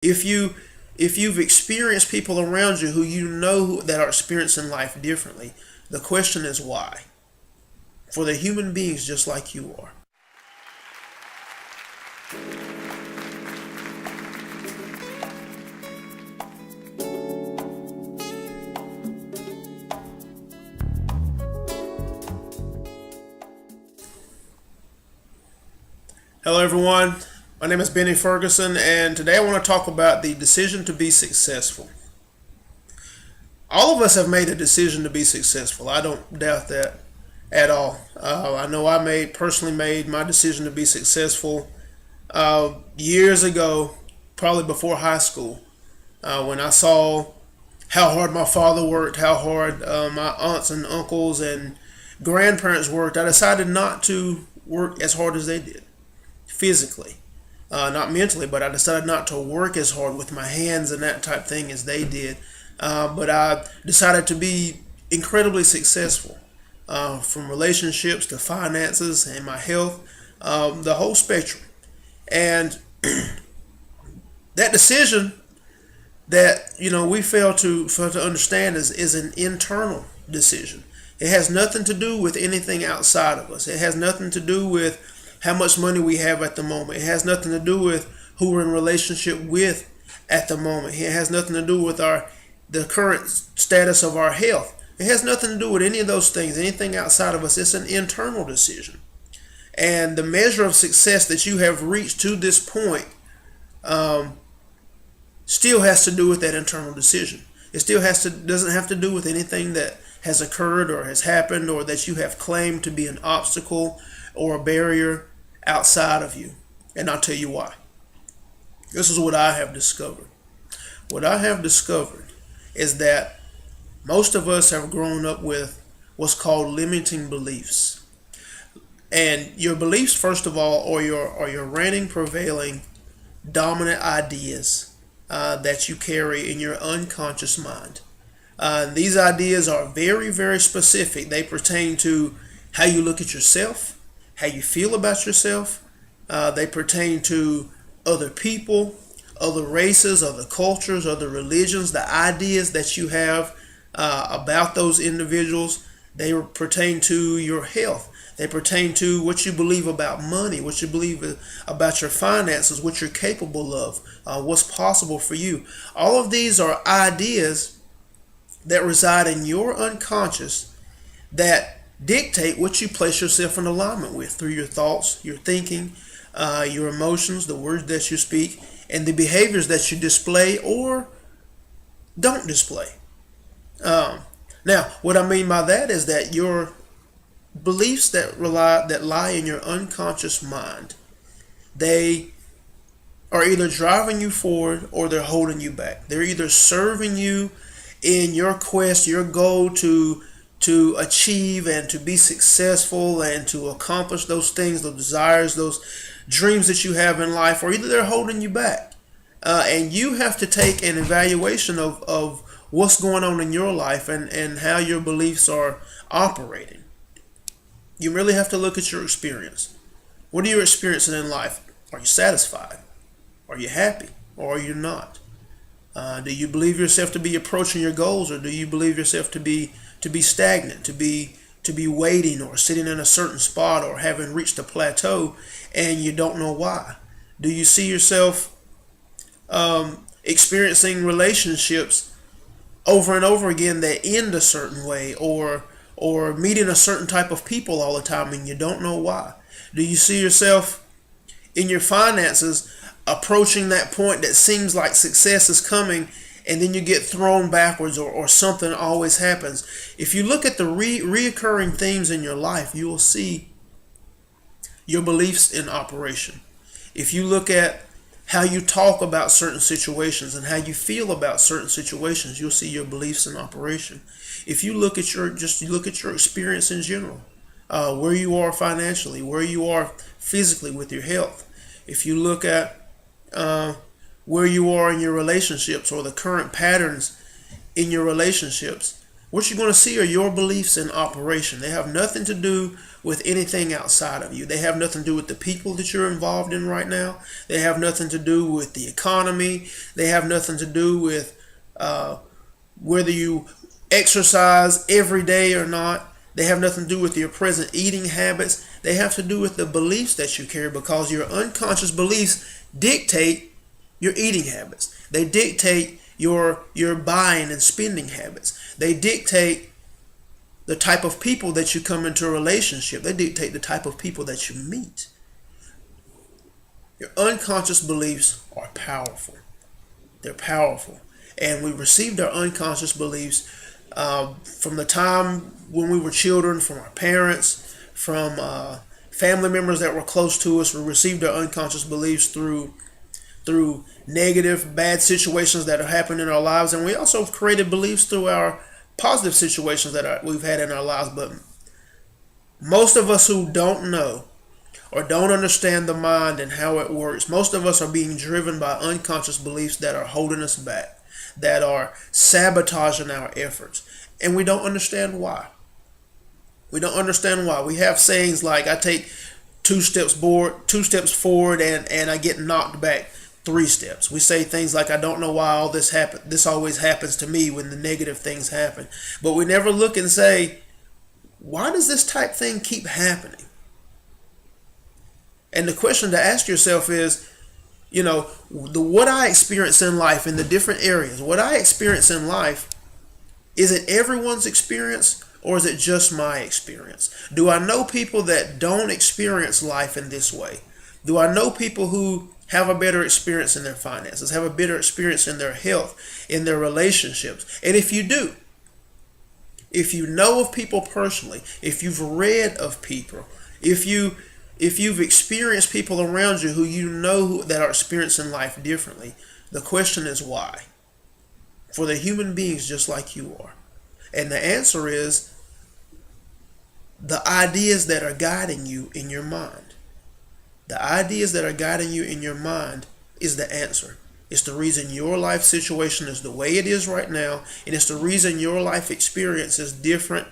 If you if you've experienced people around you who you know that are experiencing life differently, the question is why? For the human beings just like you are. Hello, everyone. My name is Benny Ferguson, and today I want to talk about the decision to be successful. All of us have made a decision to be successful. I don't doubt that at all. I know personally made my decision to be successful years ago, probably before high school, when I saw how hard my father worked, how hard my aunts and uncles and grandparents worked. I decided not to work as hard as they did physically, not mentally, but I decided not to work as hard with my hands and that type thing as they did. But I decided to be incredibly successful, from relationships to finances and my health, the whole spectrum. And that decision that we fail to understand is an internal decision. It has nothing to do with anything outside of us. It has nothing to do with how much money we have at the moment. It has nothing to do with who we're in relationship with at the moment. It has nothing to do with the current status of our health. It has nothing to do with any of those things, anything outside of us. It's an internal decision. And the measure of success that you have reached to this point still has to do with that internal decision. It still doesn't have to do with anything that has occurred or has happened or that you have claimed to be an obstacle or a barrier outside of you. And I'll tell you why. This is what I have discovered. What I have discovered is that most of us have grown up with what's called limiting beliefs. And your beliefs, first of all, are your reigning, prevailing, dominant ideas that you carry in your unconscious mind. These ideas are very, very specific. They pertain to how you look at yourself, how you feel about yourself. They pertain to other people, other races, other cultures, other religions, the ideas that you have about those individuals. They pertain to your health. They pertain to what you believe about money, what you believe about your finances, what you're capable of, what's possible for you. All of these are ideas that reside in your unconscious that dictate what you place yourself in alignment with through your thoughts, your thinking, your emotions, the words that you speak, and the behaviors that you display or don't display. Now, what I mean by that is that your beliefs that lie in your unconscious mind, they are either driving you forward or they're holding you back. They're either serving you in your quest, your goal to achieve and to be successful and to accomplish those things, those desires, those dreams that you have in life, or either they're holding you back. And you have to take an evaluation of what's going on in your life and how your beliefs are operating. You really have to look at your experience. What are you experiencing in life? Are you satisfied? Are you happy? Or are you not? Do you believe yourself to be approaching your goals, or do you believe yourself to be stagnant, to be waiting or sitting in a certain spot or having reached a plateau and you don't know why? Do you see yourself experiencing relationships over and over again that end a certain way, or meeting a certain type of people all the time and you don't know why? Do you see yourself in your finances approaching that point that seems like success is coming, and then you get thrown backwards, or something always happens? If you look at the reoccurring themes in your life, you will see your beliefs in operation. If you look at how you talk about certain situations and how you feel about certain situations, you'll see your beliefs in operation. If you look at your experience in general, where you are financially, where you are physically with your health, if you look at where you are in your relationships or the current patterns in your relationships, what you're going to see are your beliefs in operation. They have nothing to do with anything outside of you. They have nothing to do with the people that you're involved in right now. They have nothing to do with the economy. They have nothing to do with whether you exercise every day or not. They have nothing to do with your present eating habits. They have to do with the beliefs that you carry, because your unconscious beliefs dictate your eating habits. They dictate your buying and spending habits. They dictate the type of people that you come into a relationship. They dictate the type of people that you meet. Your unconscious beliefs are powerful. They're powerful. And we received our unconscious beliefs from the time when we were children, from our parents, from family members that were close to us. We received our unconscious beliefs through negative, bad situations that have happened in our lives. And we also created beliefs through our positive situations that we've had in our lives. But most of us who don't know or don't understand the mind and how it works, most of us are being driven by unconscious beliefs that are holding us back, that are sabotaging our efforts. And we don't understand why. We don't understand why. We have sayings like, I take two steps forward and I get knocked back 3 steps. We say things like, I don't know why all this happened. This always happens to me when the negative things happen. But we never look and say, why does this type thing keep happening? And the question to ask yourself is, what I experience in life in the different areas, what I experience in life, is it everyone's experience or is it just my experience? Do I know people that don't experience life in this way? Do I know people who have a better experience in their finances, have a better experience in their health, in their relationships? And if you do, if you know of people personally, if you've read of people, if you've experienced people around you who you know that are experiencing life differently, the question is why? For they're human beings just like you are. And the answer is the ideas that are guiding you in your mind. The ideas that are guiding you in your mind is the answer. It's the reason your life situation is the way it is right now, and it's the reason your life experience is different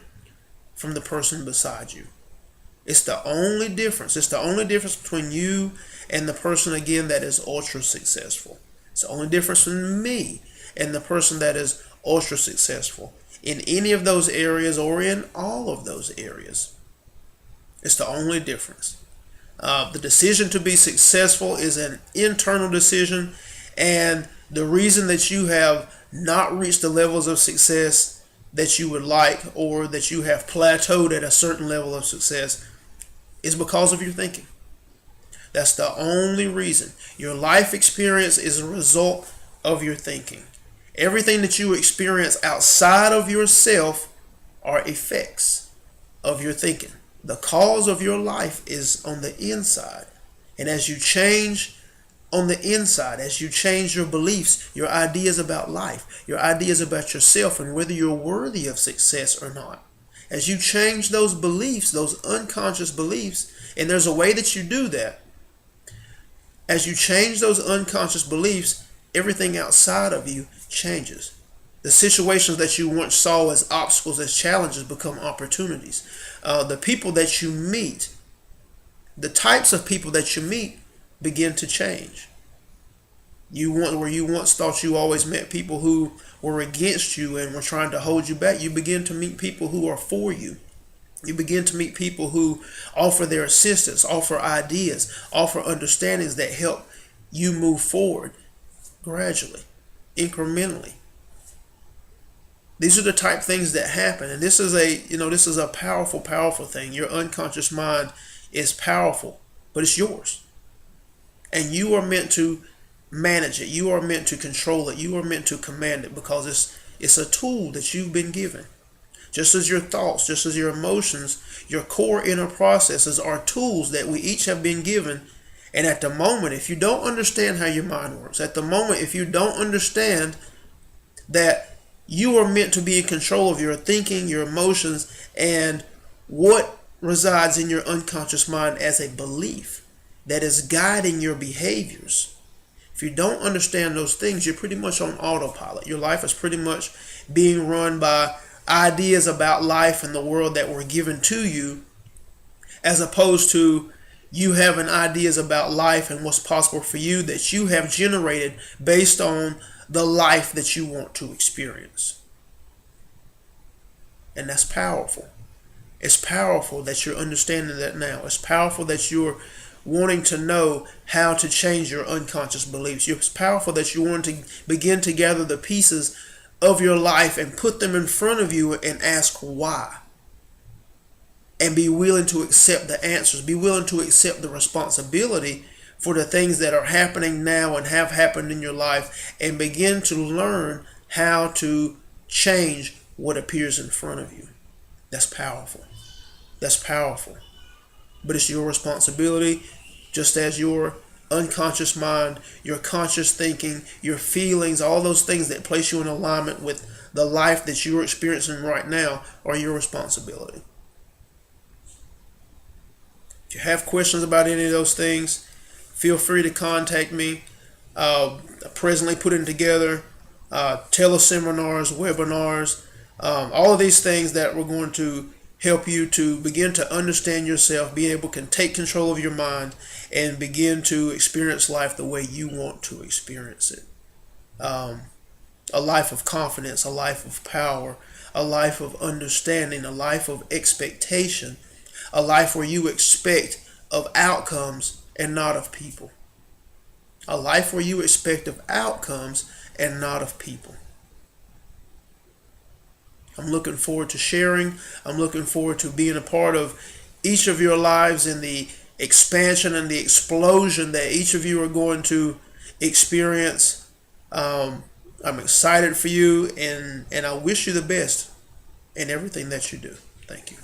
from the person beside you. It's the only difference. It's the only difference between you and the person, again, that is ultra successful. It's the only difference between me and the person that is ultra successful in any of those areas or in all of those areas. It's the only difference. The decision to be successful is an internal decision, and the reason that you have not reached the levels of success that you would like, or that you have plateaued at a certain level of success, is because of your thinking. That's the only reason. Your life experience is a result of your thinking. Everything that you experience outside of yourself are effects of your thinking. The cause of your life is on the inside. And as you change on the inside, as you change your beliefs, your ideas about life, your ideas about yourself and whether you're worthy of success or not, as you change those beliefs, those unconscious beliefs, and there's a way that you do that, as you change those unconscious beliefs, everything outside of you changes. The situations that you once saw as obstacles, as challenges, become opportunities. The people that you meet, the types of people that you meet begin to change. Where you once thought you always met people who were against you and were trying to hold you back, you begin to meet people who are for you. You begin to meet people who offer their assistance, offer ideas, offer understandings that help you move forward gradually, incrementally. These are the type things that happen, and this is a powerful, powerful thing. Your unconscious mind is powerful, but it's yours, and you are meant to manage it. You are meant to control it. You are meant to command it, because it's a tool that you've been given. Just as your thoughts, just as your emotions, your core inner processes are tools that we each have been given. And at the moment, if you don't understand how your mind works, at the moment, if you don't understand that you are meant to be in control of your thinking, your emotions, and what resides in your unconscious mind as a belief that is guiding your behaviors, if you don't understand those things, you're pretty much on autopilot. Your life is pretty much being run by ideas about life and the world that were given to you, as opposed to you having ideas about life and what's possible for you that you have generated based on the life that you want to experience. And that's powerful. It's powerful that you're understanding that now. It's powerful that you're wanting to know how to change your unconscious beliefs. It's powerful that you want to begin to gather the pieces of your life and put them in front of you and ask why. And be willing to accept the answers. Be willing to accept the responsibility for the things that are happening now and have happened in your life, and begin to learn how to change what appears in front of you. That's powerful. That's powerful. But it's your responsibility, just as your unconscious mind, your conscious thinking, your feelings, all those things that place you in alignment with the life that you're experiencing right now are your responsibility. If you have questions about any of those things, feel free to contact me. Presently putting together teleseminars, webinars, all of these things that we're going to help you to begin to understand yourself, being able to take control of your mind, and begin to experience life the way you want to experience it. A life of confidence, a life of power, a life of understanding, a life of expectation, a life where you expect of outcomes and not of people. A life where you expect of outcomes and not of people. I'm looking forward to sharing. I'm looking forward to being a part of each of your lives in the expansion and the explosion that each of you are going to experience. I'm excited for you, and I wish you the best in everything that you do. Thank you.